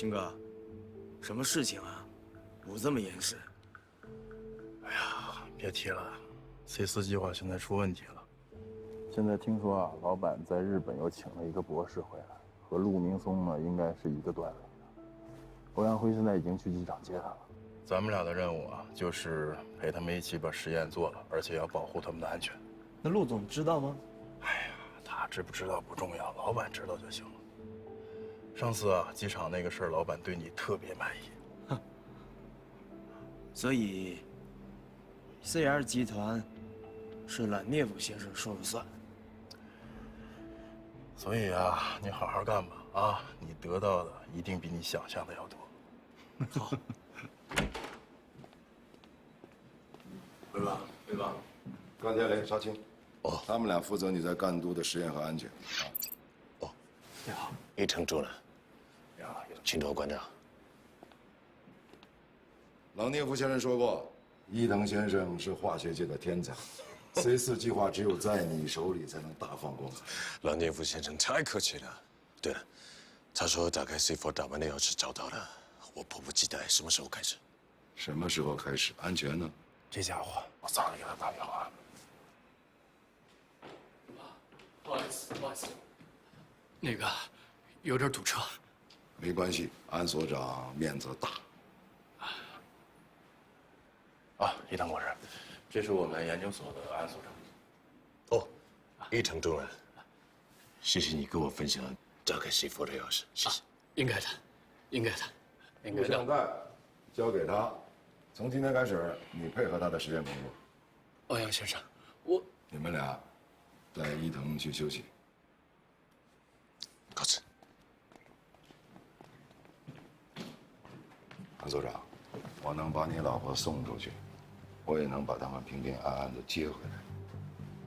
秦哥，什么事情啊？捂这么严实？哎呀，别提了，C4计划现在出问题了。现在听说啊，老板在日本又请了一个博士回来，和陆明松呢应该是一个段位的。欧阳辉现在已经去机场接他了。咱们俩的任务啊，就是陪他们一起把实验做了，而且要保护他们的安全。那陆总知道吗？哎呀，他知不知道不重要，老板知道就行了。上次啊，机场那个事儿，老板对你特别满意。哼。所以 ，CR 集团是兰涅夫先生说了算。所以啊，你好好干吧啊！你得到的一定比你想象的要多。好。回吧，回吧。关天雷、沙青，他们俩负责你在赣都的实验和安全。你好，伊藤主任，请多关照。朗涅夫先生说过，伊藤先生是化学界的天才，C4计划只有在你手里才能大放光彩。朗涅夫先生太客气了。对了，他说打开 C4 档案的钥匙找到了，我迫不及待，什么时候开始？什么时候开始？安全呢？这家伙，我早就给他打电话了。不好意思，不好意思，那个有点堵车。没关系，安所长面子大。啊，伊藤博士，这是我们研究所的安所长。哦，伊藤主任，谢谢你跟我分享打开 C4 的钥匙，谢谢。应该的，应该的，应该录像的。带交给他，从今天开始，你配合他的实验工作。欧阳先生，我你们俩带伊藤去休息。告辞。安所长，我能把你老婆送出去，我也能把他们平平安安的接回来。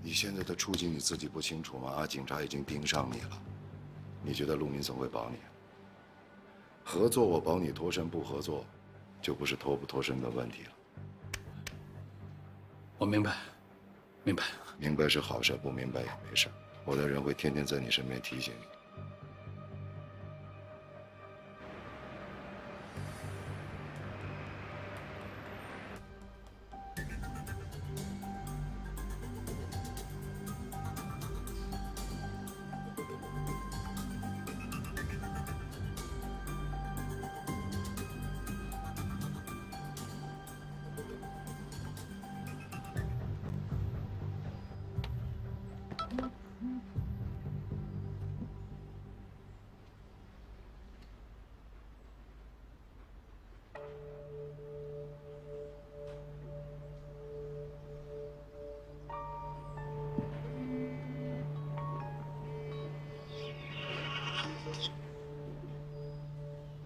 你现在的处境你自己不清楚吗？警察已经盯上你了，你觉得陆明松会保你？合作我保你脱身，不合作，就不是脱不脱身的问题了。我明白，明白。明白是好事，不明白也没事。我的人会天天在你身边提醒你。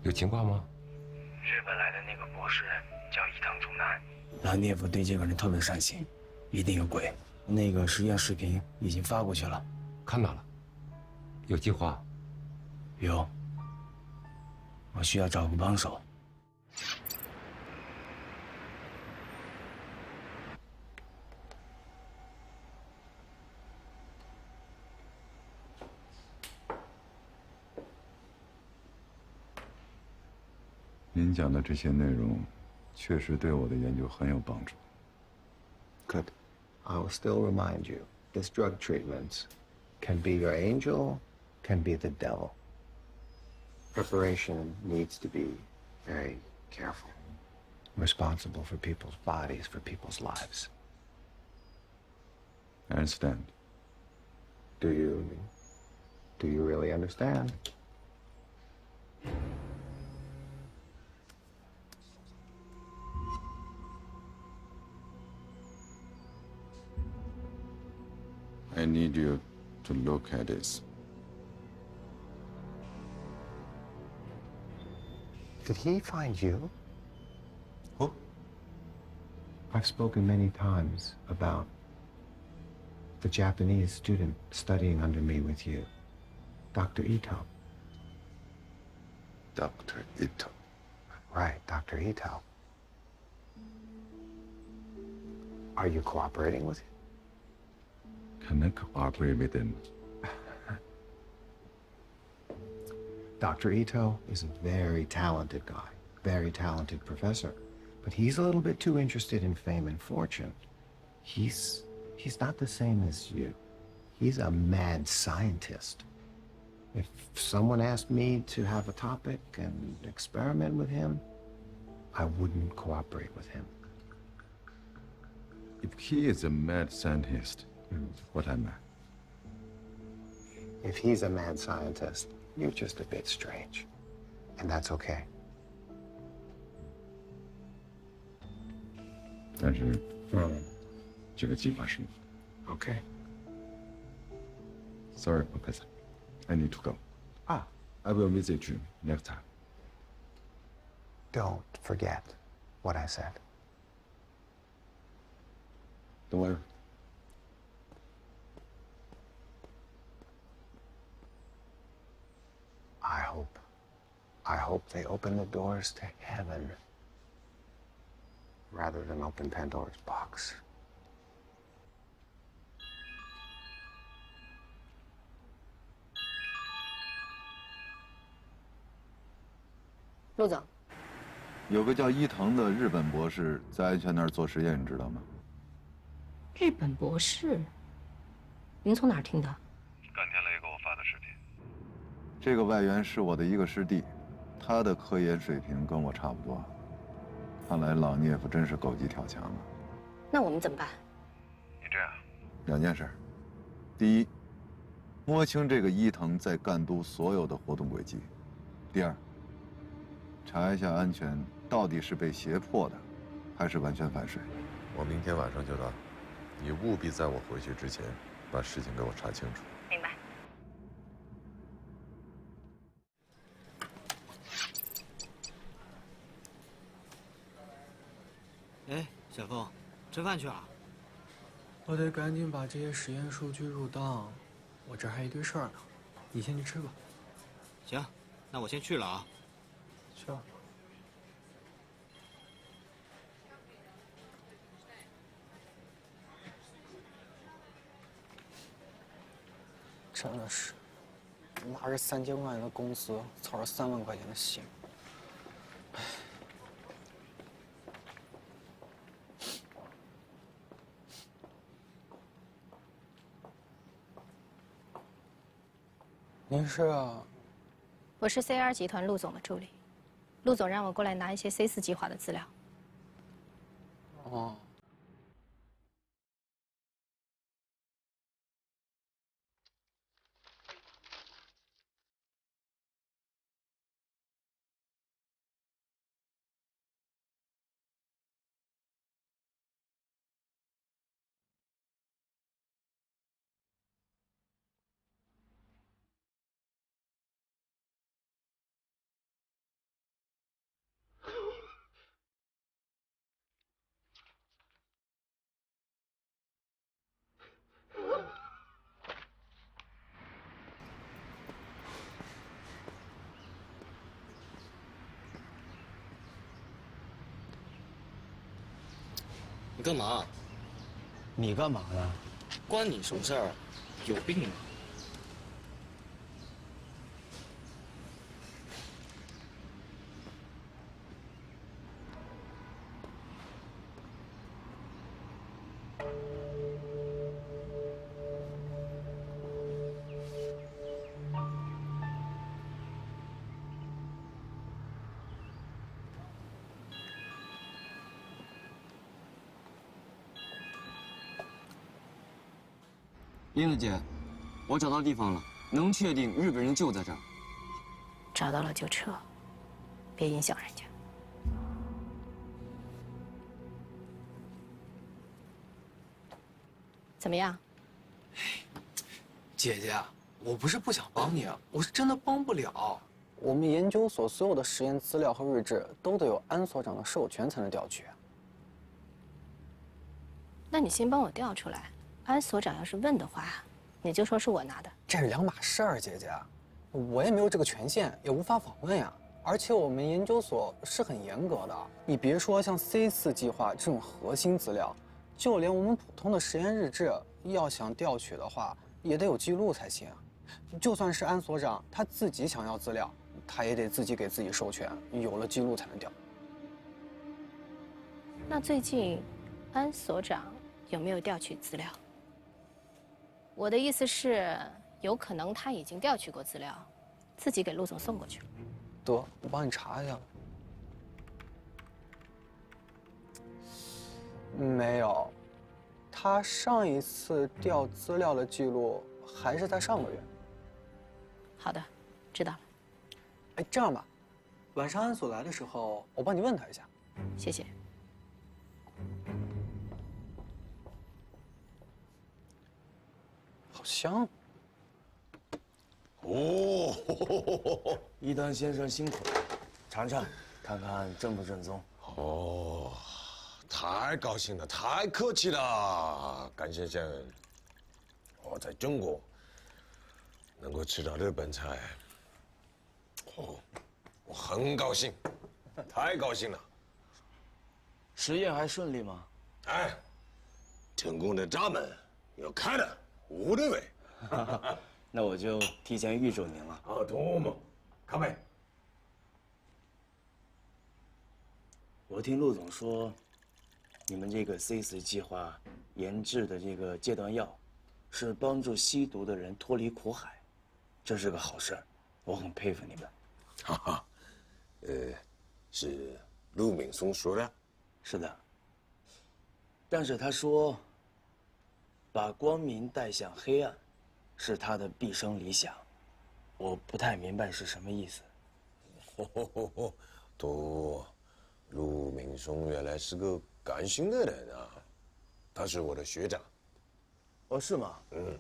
有情况吗？日本来的那个博士叫伊藤忠男，兰涅夫对这个人特别上心，一定有鬼。那个实验视频已经发过去了，看到了。有计划？有。我需要找个帮手。您讲的这些内容，确实对我的研究很有帮助。Good. I will still remind you, this drug treatment can be your angel, can be the devil. Preparation needs to be very careful, responsible for people's bodies, for people's lives. I understand. Do you really understand? I need you to look at this. Did he find you? Who? I've spoken many times about the Japanese student studying under me with you, Dr. Ito. Dr. Ito. Right, Dr. Ito. Are you cooperating with him? Can I cooperate with him? Dr. Ito is a very talented guy, very talented professor, but he's a little bit too interested in fame and fortune. He's not the same as you. He's a mad scientist. If someone asked me to have a topic and experiment with him, I wouldn't cooperate with him. If he is a mad scientist, what am I? If he's a mad scientist, you're just a bit strange. And that's okay. 但是，这个计划是 Okay. Sorry, Professor. I need to go. Ah, I will visit you next time. don't forget what I said. Don't worry. I hope they open the doors to heaven rather than open Pandora's box. 陆总，有个叫伊藤的日本博士在安全那儿做实验，你知道吗？日本博士，您从哪儿听的？甘天雷给我发的视频。这个外援是我的一个师弟，他的科研水平跟我差不多。看来老聂夫真是狗急跳墙了。那我们怎么办？你这样，两件事：第一，摸清这个伊藤在赣都所有的活动轨迹；第二，查一下安全到底是被胁迫的，还是完全反水。我明天晚上就到，你务必在我回去之前把事情给我查清楚。明白。哎，小凤，吃饭去了？我得赶紧把这些实验数据入档，我这还一堆事儿呢。你先去吃吧。行，那我先去了啊。去吧。真的是，拿着3000块钱的工资，操着3万块钱的心。您是啊？我是 CR 集团陆总的助理，陆总让我过来拿一些 C4计划的资料。哦。你干嘛？你干嘛呢？关你什么事儿？有病啊！英子姐，我找到地方了，能确定日本人就在这儿。找到了就撤，别影响人家。怎么样？姐姐，我不是不想帮你，我是真的帮不了。我们研究所所有的实验资料和日志都得有安所长的授权才能调取。那你先帮我调出来。安所长要是问的话，你就说是我拿的。这是2码事儿，姐姐，我也没有这个权限，也无法访问呀。而且我们研究所是很严格的，你别说像 C4计划这种核心资料，就连我们普通的实验日志，要想调取的话，也得有记录才行。就算是安所长他自己想要资料，他也得自己给自己授权，有了记录才能调。那最近，安所长有没有调取资料？我的意思是，有可能他已经调取过资料，自己给陆总送过去了。得，我帮你查一下。没有，他上一次调资料的记录还是在上个月。好的，知道了。哎，这样吧，晚上安所来的时候，我帮你问他一下。谢谢。好香。哦，一丹先生辛苦了，尝尝，看看正不正宗。哦，太高兴了，太客气了，甘先生。我在中国能够吃到日本菜，我很高兴，太高兴了。实验还顺利吗？哎，成功的闸门要开了，我认为。那我就提前预祝您了。啊，どうも，乾杯。我听陆总说，你们这个 C4计划研制的这个戒断药，是帮助吸毒的人脱离苦海，这是个好事儿，我很佩服你们。哈哈，是陆敏松说的。是的。但是他说，把光明带向黑暗，是他的毕生理想，我不太明白是什么意思。都，陆敏松原来是个感性的人啊，他是我的学长。哦，是吗？嗯，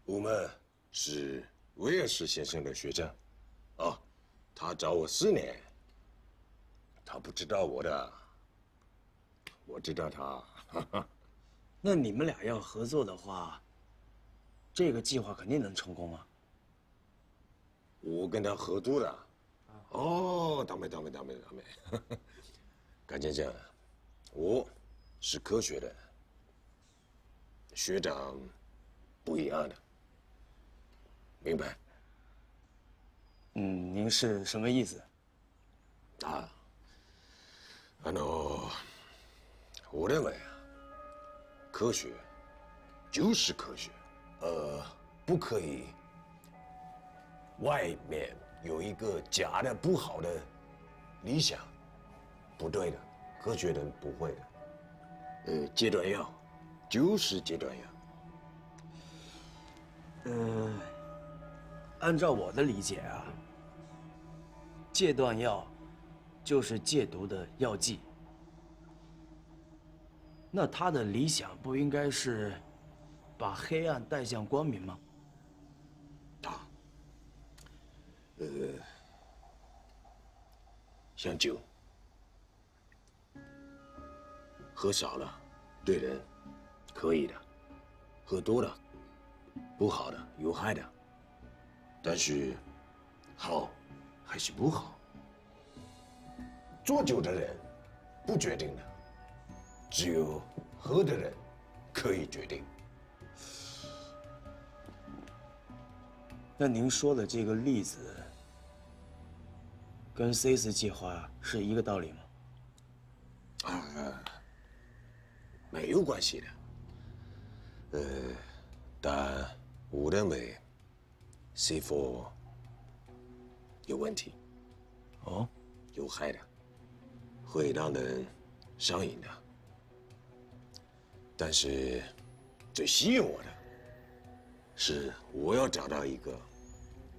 我们是威尔士先生的学长，啊，他找我4年，他不知道我的，我知道他。那你们俩要合作的话，这个计划肯定能成功啊！我跟他合作的。哦，ダメ。甘先生，我是科学的，学长不一样的，明白？您是什么意思？啊，我认为啊，科学就是科学，不可以外面有一个假的不好的理想，不对的，科学人不会的。戒断药就是戒断药。按照我的理解啊，戒断药就是戒毒的药剂。那他的理想不应该是把黑暗带向光明吗？像酒，喝少了对人可以的，喝多了不好的，有害的。但是好还是不好，做酒的人不决定的，只有喝的人可以决定。那您说的这个例子，跟 C4计划是一个道理吗？没有关系的。但我认为 C4 有问题。哦，有害的，会让人上瘾的。但是最吸引我的是，我要找到一个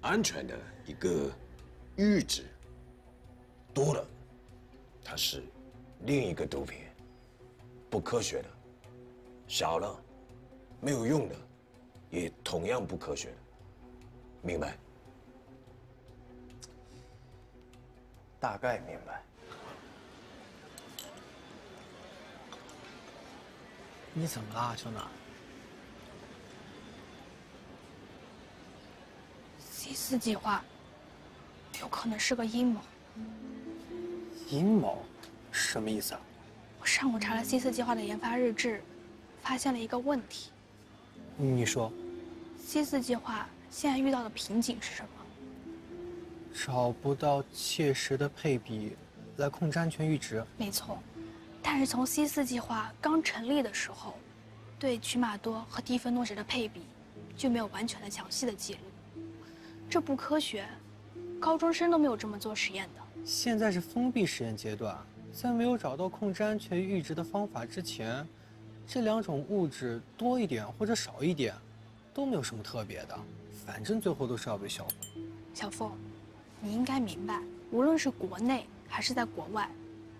安全的一个阈值，多了它是另一个毒品，不科学的；少了没有用的，也同样不科学的。明白？大概明白。你怎么了，小暖？C4计划有可能是个阴谋。阴谋？什么意思啊？我上午查了 C4计划的研发日志，发现了一个问题。你说 ，C4计划现在遇到的瓶颈是什么？找不到切实的配比来控制安全阈值。没错，但是从 C4计划刚成立的时候，对曲马多和蒂芬诺酯的配比就没有完全的详细的记录，这不科学，高中生都没有这么做实验的。现在是封闭实验阶段，在没有找到控制安全阈值的方法之前，这两种物质多一点或者少一点，都没有什么特别的，反正最后都是要被销毁。小凤，你应该明白，无论是国内还是在国外，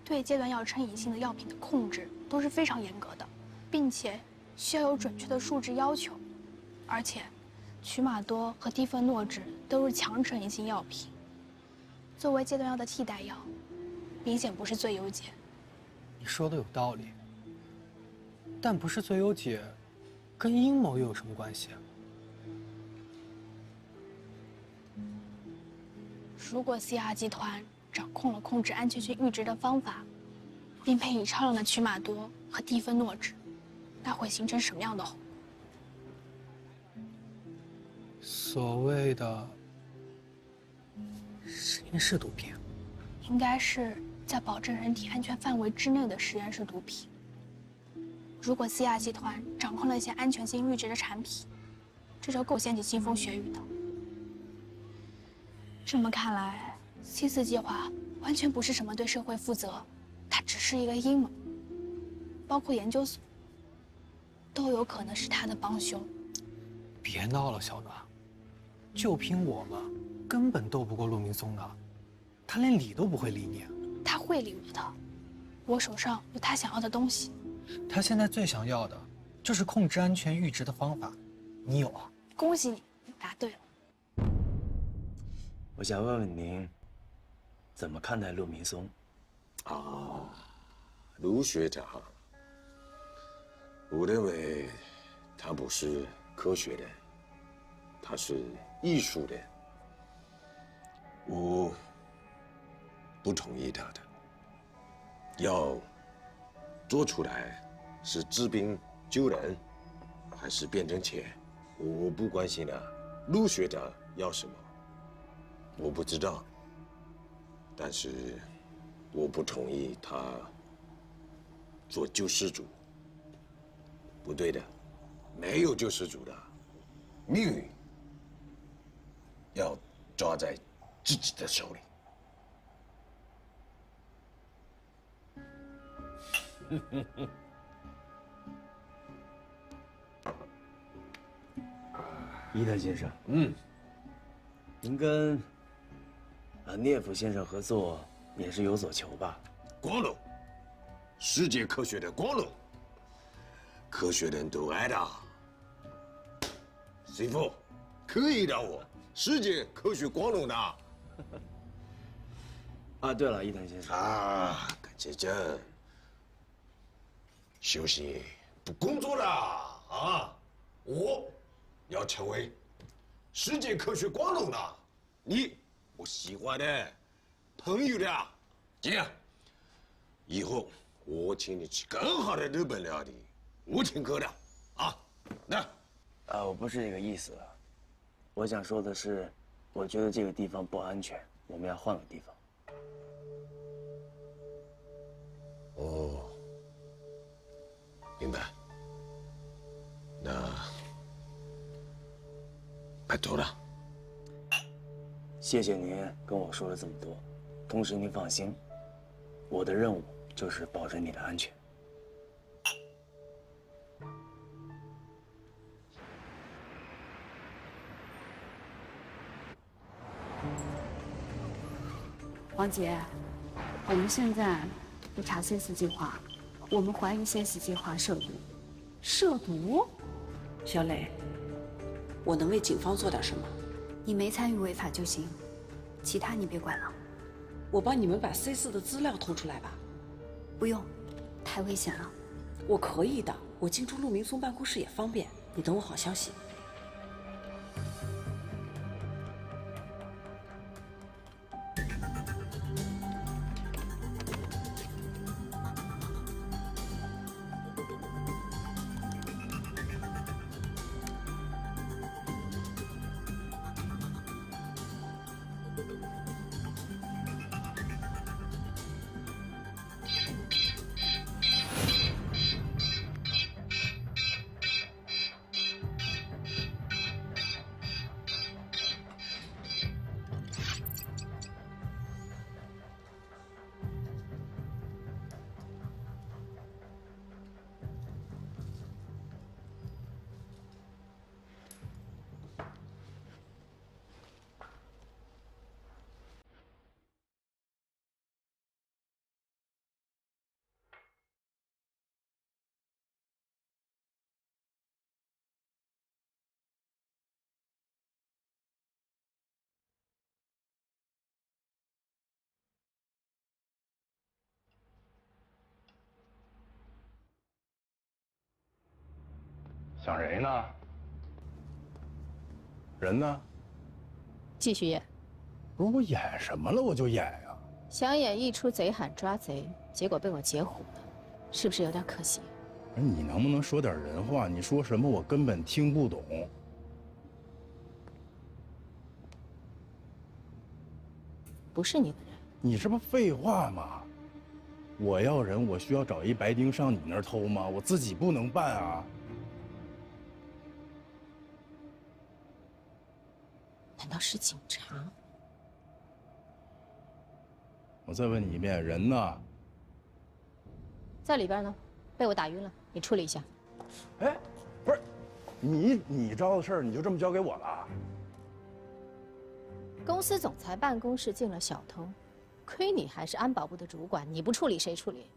对阶段药成瘾性的药品的控制都是非常严格的，并且需要有准确的数值要求。而且，曲马多和蒂芬诺酯都是强成瘾性药品，作为阶段药的替代药，明显不是最优解。你说的有道理，但不是最优解，跟阴谋又有什么关系？如果 CR 集团掌控了控制安全性阈值的方法，并配以超量的曲马多和蒂芬诺酯，那会形成什么样的后果？所谓的实验室毒品，应该是在保证人体安全范围之内的实验室毒品。如果 CR 集团掌控了一些安全性阈值的产品，这就够掀起腥风血雨的。这么看来，C4计划完全不是什么对社会负责，它只是一个阴谋，包括研究所都有可能是他的帮凶。别闹了，小暖，就凭我们，根本斗不过陆明松的，他连理都不会理你。他会理我的，我手上有他想要的东西。他现在最想要的，就是控制安全阈值的方法，你有啊？恭喜你，你答对了。我想问问您，怎么看待陆明松？啊，陆学长，我认为他不是科学的，他是艺术的。我不同意他的。要做出来是治病救人，还是变成钱，我不关心了。陆学长要什么，我不知道。但是我不同意他做救世主，不对的，没有救世主的，命运要抓在自己的手里。伊藤先生，您跟涅夫先生合作也是有所求吧？光荣，世界科学的光荣，科学人都爱的。师傅，可以让我世界科学光荣的。啊，对了，伊藤先生啊，感谢朕，休息不工作了啊！我要成为世界科学光荣的，你我喜欢的朋友的，这样以后我请你吃更好的日本料理，我请客的啊。那我不是这个意思，我想说的是，我觉得这个地方不安全，我们要换个地方。哦，明白。那拜托了。谢谢您跟我说了这么多，同时您放心，我的任务就是保证你的安全。王姐，我们现在不查 C4计划，我们怀疑 C4计划涉毒。涉毒？小磊，我能为警方做点什么？你没参与违法就行，其他你别管了。我帮你们把 C4的资料偷出来吧。不用，太危险了。我可以的，我进出陆明松办公室也方便。你等我好消息。想谁呢？人呢？继续演。不是我演什么了，我就演呀。想演一出贼喊抓贼，结果被我截胡了，是不是有点可惜？你能不能说点人话？你说什么我根本听不懂。不是你的人。你这不废话吗？我要人，我需要找一白丁上你那儿偷吗？我自己不能办啊。难道是警察？我再问你一遍，人呢？在里边呢，被我打晕了，你处理一下。哎，不是，你招的事儿你就这么交给我了？公司总裁办公室进了小偷，亏你还是安保部的主管，你不处理谁处理？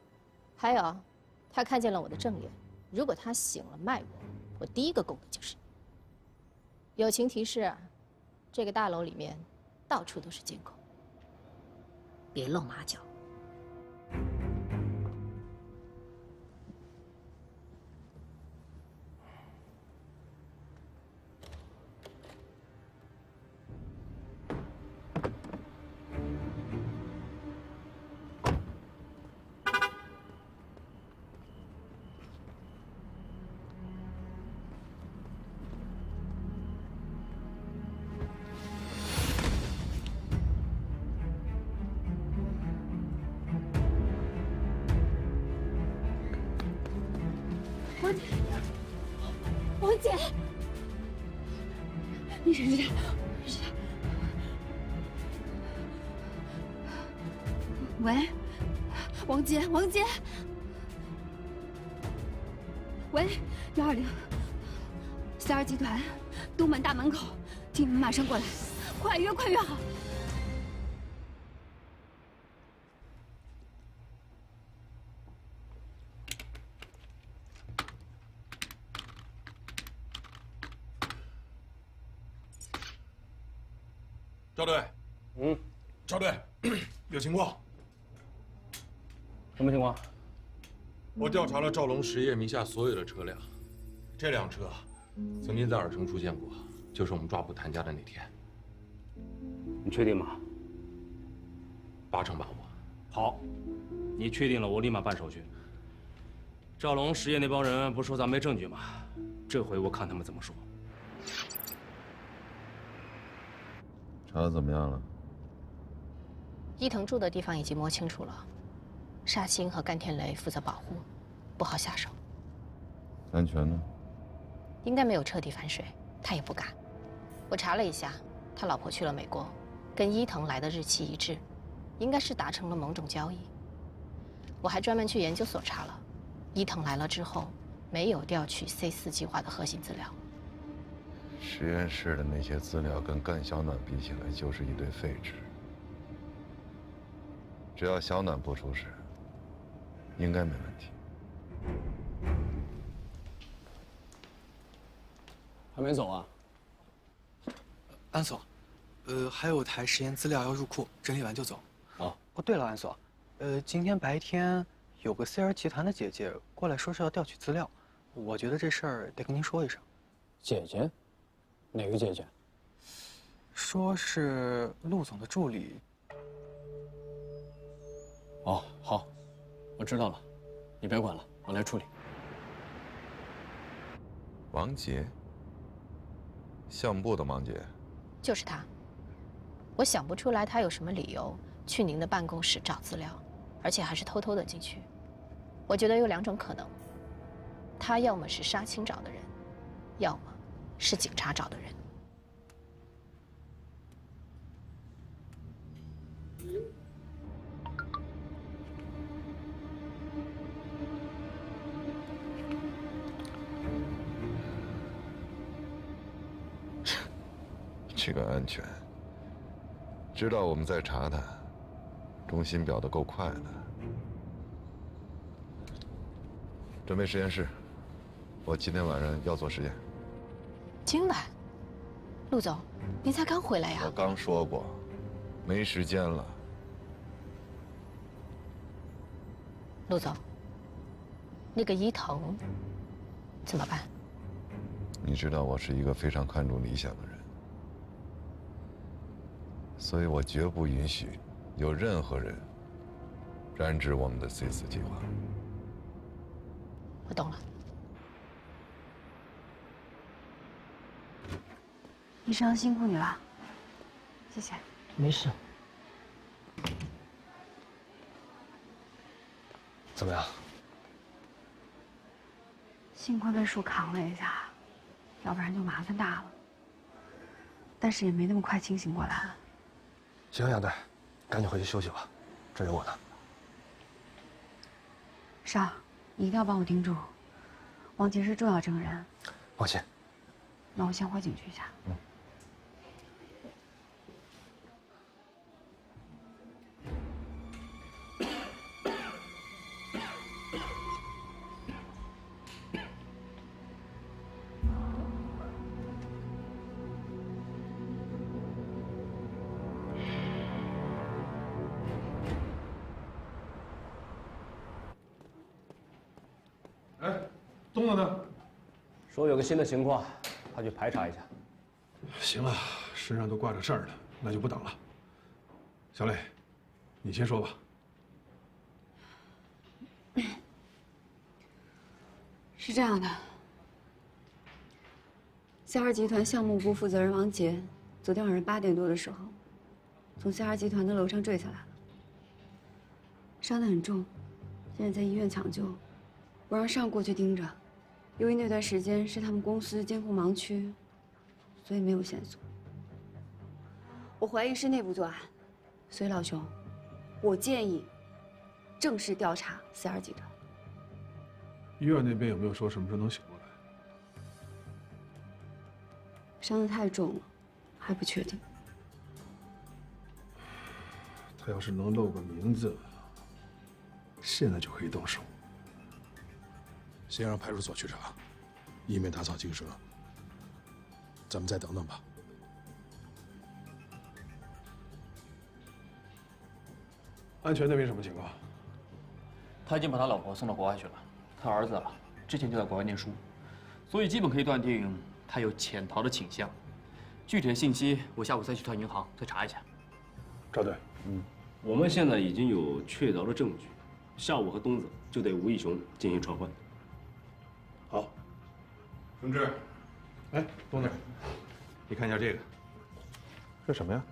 还有，他看见了我的正脸，如果他醒了卖我第一个供的就是你。友情提示，这个大楼里面到处都是监控，别露马脚。王姐，你谁是谁？喂，王姐，王姐，喂，120，42集团东门大门口，请你们马上过来，快约好。赵队，赵队，有情况。什么情况？我调查了赵龙实业名下所有的车辆，这辆车曾经在尔城出现过，就是我们抓捕谭家的那天。你确定吗？8成把握。好，你确定了，我立马办手续。赵龙实业那帮人不是说咱没证据吗？这回我看他们怎么说。查得怎么样了？伊藤住的地方已经摸清楚了，沙星和甘天雷负责保护，不好下手。安全呢？应该没有彻底反水，他也不敢。我查了一下，他老婆去了美国，跟伊藤来的日期一致，应该是达成了某种交易。我还专门去研究所查了，伊藤来了之后，没有调取 C4计划的核心资料。实验室的那些资料跟干小暖比起来，就是一堆废纸。只要小暖不出事，应该没问题。还没走啊？安所，还有台实验资料要入库，整理完就走。好。哦，对了，安所，今天白天有个 CR 集团的姐姐过来说是要调取资料，我觉得这事儿得跟您说一声。姐姐？哪个姐姐？说是陆总的助理。哦，好，我知道了，你别管了，我来处理。王杰，项目部的王杰，就是他。我想不出来他有什么理由去您的办公室找资料，而且还是偷偷的进去。我觉得有2种可能，他要么是沙青找的人，要么是警察找的人。这个安全，知道我们在查他，忠心表得够快的。准备实验室，我今天晚上要做实验。今晚，陆总，您才刚回来呀？我刚说过，没时间了。陆总，那个伊藤怎么办？你知道我是一个非常看重理想的人，所以我绝不允许有任何人染指我们的 C4计划。我懂了。医生辛苦你了，谢谢。没事。怎么样？幸亏被树扛了一下，要不然就麻烦大了。但是也没那么快清醒过来。行，杨队，赶紧回去休息吧，这有我呢。少，你一定要帮我盯住，王杰是重要证人。放心。那我先回警局一下。嗯。东子呢？说有个新的情况，他去排查一下。行了，身上都挂着事儿了，那就不等了。小磊，你先说吧。是这样的，CR集团项目部负责人王杰，昨天晚上8点多的时候，从CR集团的楼上坠下来了，伤得很重，现在在医院抢救。我让上过去盯着。由于那段时间是他们公司监控盲区，所以没有线索。我怀疑是内部作案，所以老兄，我建议正式调查CR集团。医院那边有没有说什么时候能醒过来？伤得太重了，还不确定。他要是能露个名字，现在就可以动手。先让派出所去查，以免打草惊蛇。咱们再等等吧。安全那边什么情况？他已经把他老婆送到国外去了，他儿子之前就在国外念书，所以基本可以断定他有潜逃的倾向。具体的信息我下午再去趟银行再查一下。赵队，我们现在已经有确凿的证据，下午和东子就对吴义雄进行传唤。好，顺志，哎，东子，你看一下这个，这什么呀？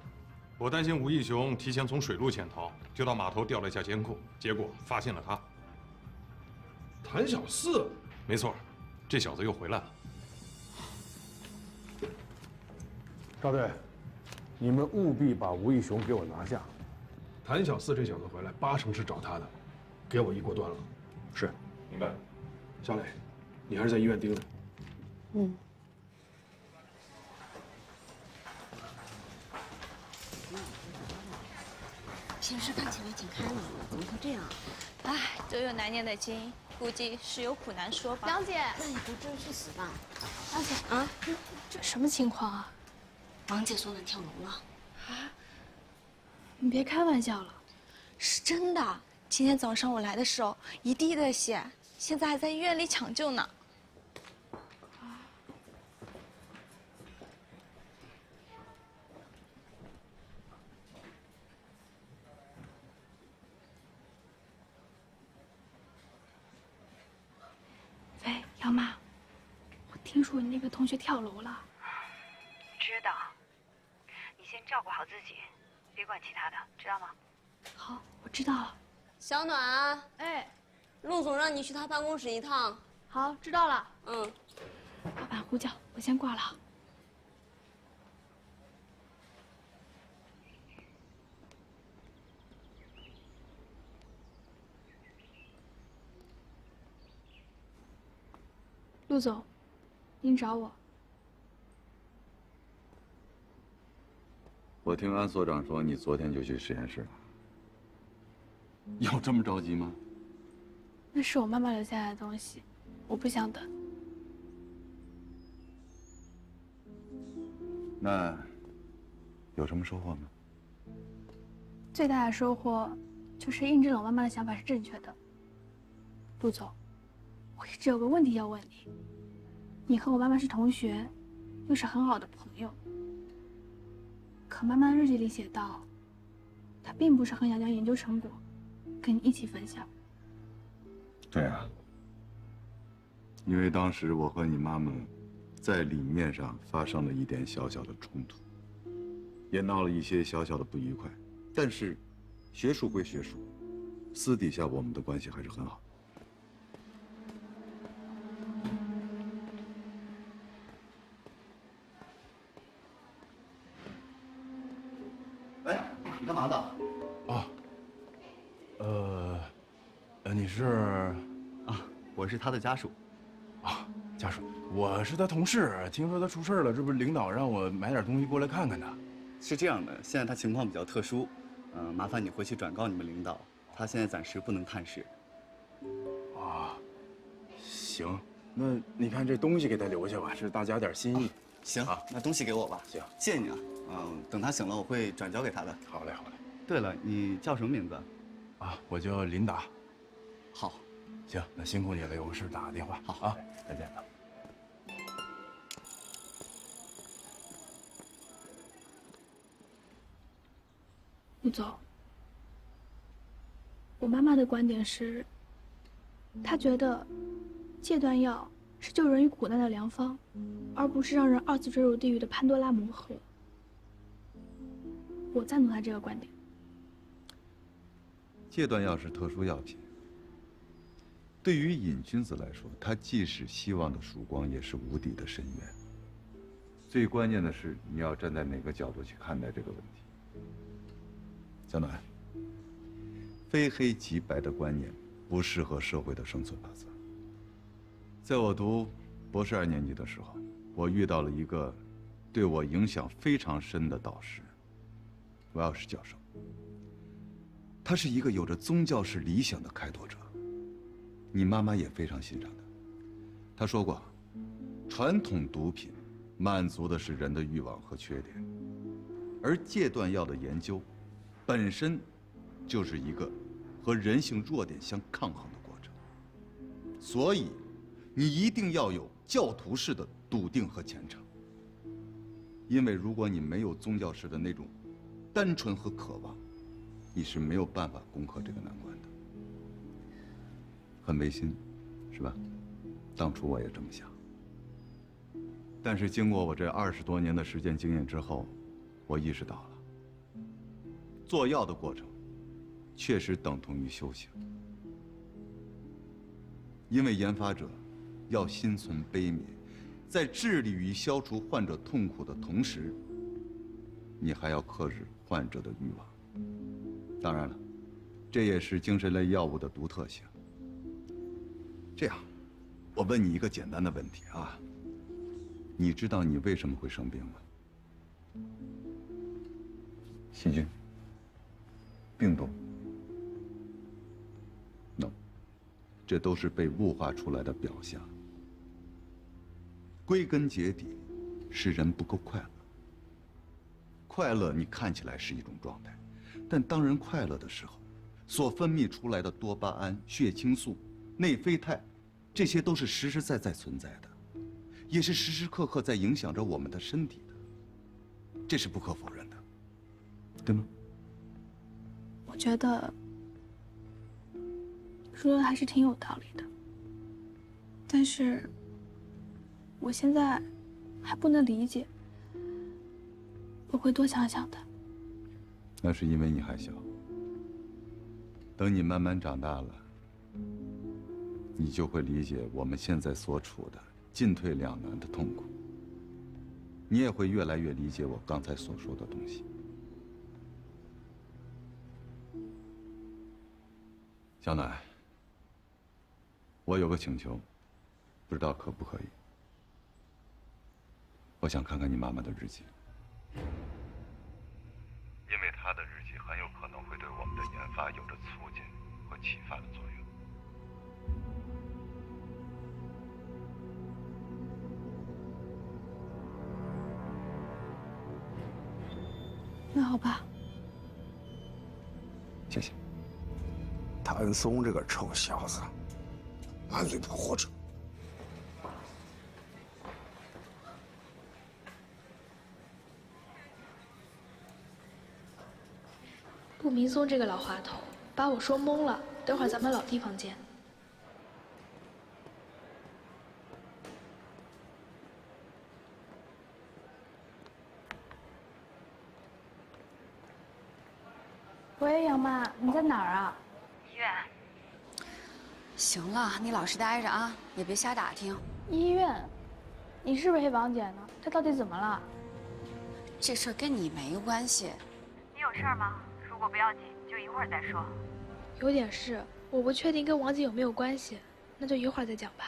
我担心吴义雄提前从水路潜逃，就到码头调了一下监控，结果发现了他。谭小四，没错，这小子又回来了。赵队，你们务必把吴义雄给我拿下。谭小四这小子回来，8成是找他的，给我一锅端了。是，明白。小磊，你还是在医院盯着。嗯。平时看起来挺开朗的，怎么会这样？唉，都有难念的经，估计是有苦难说吧。杨姐，那也不至于去死吧？杨姐啊，这什么情况啊？王姐说能跳楼了。啊？你别开玩笑了，是真的。今天早上我来的时候，一地的血，现在还在医院里抢救呢。喂，杨妈，我听说你那个同学跳楼了。知道。你先照顾好自己，别管其他的，知道吗？好，我知道了。小暖，哎，陆总让你去他办公室一趟。好，知道了。嗯。老板呼叫，我先挂了。陆总，您找我。我听安所长说，你昨天就去实验室了。有这么着急吗？那是我妈妈留下来的东西，我不想等。那有什么收获吗？最大的收获就是印证了我妈妈的想法是正确的。陆总，我一直有个问题要问你，你和我妈妈是同学，又是很好的朋友。可妈妈日记里写道，她并不是很想将研究成果跟你一起分享。对啊，因为当时我和你妈妈在理念上发生了一点小小的冲突，也闹了一些小小的不愉快，但是学术归学术，私底下我们的关系还是很好。喂，你干嘛的？啊，你是？啊，我是他的家属。啊，家属，我是他同事，听说他出事了，这不是领导让我买点东西过来看看他。是这样的，现在他情况比较特殊，麻烦你回去转告你们领导，他现在暂时不能探视。啊，行，那你看这东西给他留下吧，是大家点心意。行，那东西给我吧。行，谢谢你啊。等他醒了，我会转交给他的。好嘞，好嘞。对了，你叫什么名字？啊，我叫林达。好，行，那辛苦你了，有个事打个电话。好啊，再见了。陆总，我妈妈的观点是，她觉得戒断药是救人于苦难的良方，而不是让人二次坠入地狱的潘多拉魔盒。我赞同她这个观点。戒断药是特殊药品，对于瘾君子来说，它既是希望的曙光，也是无底的深渊。最关键的是，你要站在哪个角度去看待这个问题。小暖，非黑即白的观念不适合社会的生存法则。在我读博士2年级的时候，我遇到了一个对我影响非常深的导师，威尔士教授。他是一个有着宗教式理想的开拓者，你妈妈也非常欣赏他。他说过，传统毒品满足的是人的欲望和缺点，而戒断药的研究本身就是一个和人性弱点相抗衡的过程。所以，你一定要有教徒式的笃定和虔诚，因为如果你没有宗教式的那种单纯和渴望，你是没有办法攻克这个难关的。很违心，是吧？当初我也这么想。但是经过我这20多年的实践经验之后，我意识到了，做药的过程确实等同于修行。因为研发者要心存悲悯，在致力于消除患者痛苦的同时，你还要克制患者的欲望。当然了，这也是精神类药物的独特性。这样，我问你一个简单的问题啊，你知道你为什么会生病吗？细菌、病毒 ？No， 这都是被物化出来的表象。归根结底，是人不够快乐。快乐你看起来是一种状态，但当人快乐的时候，所分泌出来的多巴胺、血清素、内啡肽，这些都是实实在在存在的，也是时时刻刻在影响着我们的身体的，这是不可否认的，对吗？我觉得说的还是挺有道理的，但是我现在还不能理解，我会多想想的。那是因为你还小，等你慢慢长大了，你就会理解我们现在所处的进退两难的痛苦。你也会越来越理解我刚才所说的东西。小暖，我有个请求，不知道可不可以？我想看看你妈妈的日记。因为他的日记很有可能会对我们的研发有着促进和启发的作用。那好吧，谢谢。谭松这个臭小子，满嘴跑火车。明松这个老滑头，把我说懵了。等会儿咱们老地方见。喂，杨妈，你在哪儿啊？医院。行了，你老实待着啊，也别瞎打听。医院？你是不是黑王姐呢？她到底怎么了？这事儿跟你没关系。你有事儿吗？如果不要紧，就一会儿再说。有点事，我不确定跟王姐有没有关系，那就一会儿再讲吧。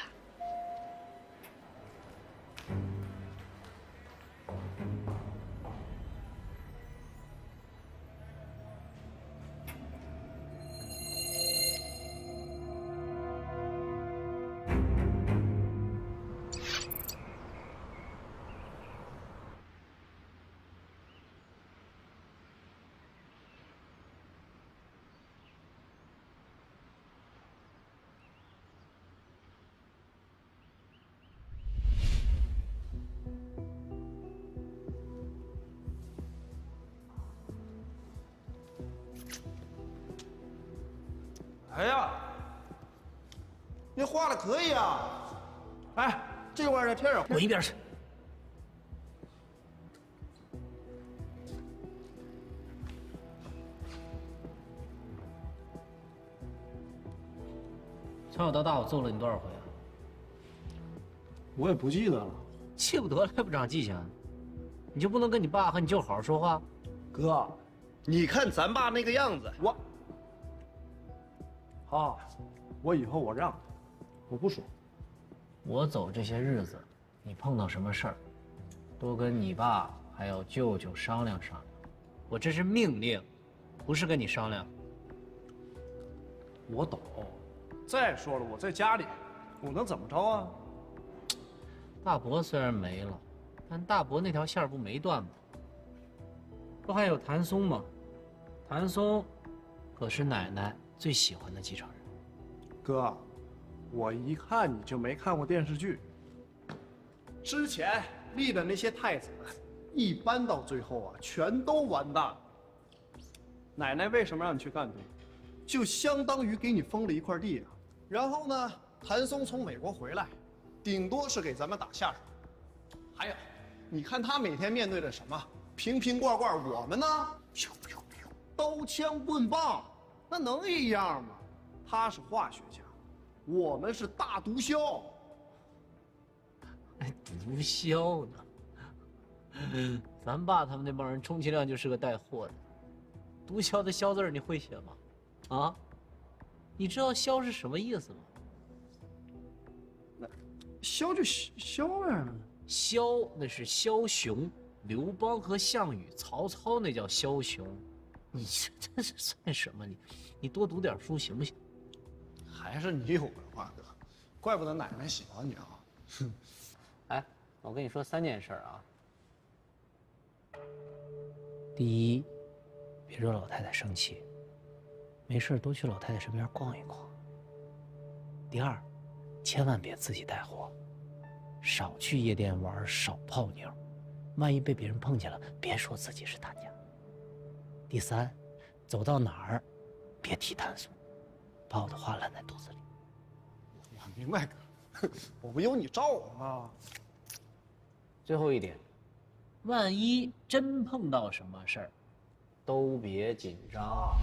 哎呀，你画的可以啊！哎，这玩意儿再添点。滚一边去！从小到大，我揍了你多少回啊？我也不记得了。记不得了还不长记性？你就不能跟你爸和你舅好好说话？哥，你看咱爸那个样子，好，我以后我让他，我不说。我走这些日子，你碰到什么事儿，多跟你爸还有舅舅商量商量。我这是命令，不是跟你商量。我懂。再说了，我在家里，我能怎么着啊？大伯虽然没了，但大伯那条线不没断吗？不还有谭松吗？谭松可是奶奶最喜欢的继承人。哥，我一看你就没看过电视剧。之前立的那些太子，一般到最后啊，全都完蛋了。奶奶为什么让你去干队？就相当于给你封了一块地啊。然后呢，谭松从美国回来，顶多是给咱们打下手。还有，你看他每天面对着什么？瓶瓶罐罐，我们呢？刀枪棍棒，那能一样吗？他是化学家，我们是大毒枭。毒枭呢？咱爸他们那帮人充其量就是个带货的。毒枭的枭字儿你会写吗？啊？你知道枭是什么意思吗？那枭就枭呀。枭那是枭雄，刘邦和项羽、曹操那叫枭雄。你这是算什么？你多读点书行不行？还是你有文化哥，怪不得奶奶喜欢你啊。哎，我跟你说3件事啊。第一，别惹老太太生气，没事多去老太太身边逛一逛。第二，千万别自己带货，少去夜店玩，少泡妞，万一被别人碰见了，别说自己是他家。第三，走到哪儿，别提谭松，把我的话烂在肚子里。我明白哥，我不有你罩我吗？最后一点，万一真碰到什么事儿，都别紧张。